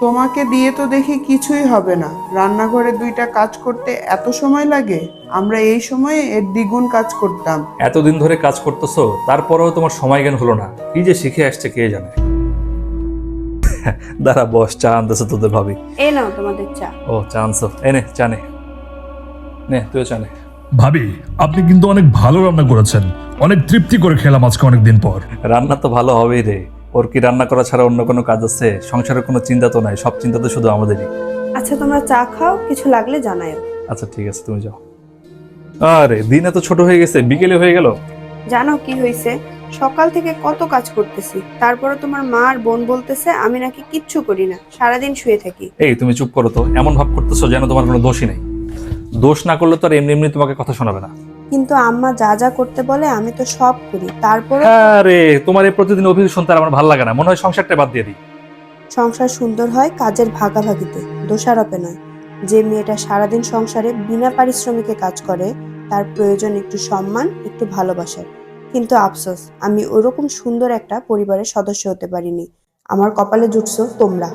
তোমাকে দিয়ে তো দেখি কিছুই হবে না। রান্নাঘরে দুইটা কাজ করতে এত সময় লাগে? আমরা এই সময়ে এর দ্বিগুণ কাজ করতাম। এতদিন ধরে কাজ করতেছো, তারপরেও তোমার সময় জ্ঞান হলো না। কি যে শিখে আসছে কে জানে। দাঁড়া বস, চা আনতেছে তোদের ভাবি। এই নাও তোমাদের চা। ও চা আনছো, এনে চা নে। নে তুইও চা নে। ভাবি, আপনি কিন্তু অনেক ভালো রান্না করেছেন। অনেক তৃপ্তি করে খেলাম আজকে অনেকদিন পর। রান্না তো ভালো হবেই রে। ওর কি রান্না করা ছাড়া অন্য কোনো কাজ আছে? সংসারের কোনো চিন্তা তো নাই, সব চিন্তা তো শুধু আমাদেরই। আচ্ছা তোমরা চা খাও, কিছু লাগলে জানাও। আচ্ছা ঠিক আছে, তুমি যাও। আরে দিন এত ছোট হয়ে গেছে, বিকেলে হয়ে গেল। জানো কি হয়েছে? সকাল থেকে কত কাজ করতেছি, তারপরে তোমার মা আর বোন বলতেছে আমি নাকি কিচ্ছু করি না, সারাদিন শুয়ে থাকি। এই তুমি চুপ করো তো, এমন ভাব করতেছো যেন তোমার কোনো দোষই নেই। দোষ না করলে তো আর এমনি এমনি তোমাকে কথা শোনাবে না। কিন্তু আম্মা যা যা করতে বলে আমি তো সব করি, তারপরে আরে তোমার এই প্রতিদিন অভিযোগ শুনতে আর আমার ভালো লাগে না, মনে হয় সংসারটা বাদ দিয়ে দিই। সংসার সুন্দর হয় কাজের ভাগাভাগিতে, দোষারোপে নয়। যে মেয়েটা সারাদিন সংসারে বিনা পারিশ্রমিকে কাজ করে, তার প্রয়োজন একটু সম্মান, একটু ভালোবাসার। কিন্তু আফসোস, আমি ওরকম সুন্দর একটা পরিবারের সদস্য হতে পারিনি। আমার কপালে জুটছো তোমরা।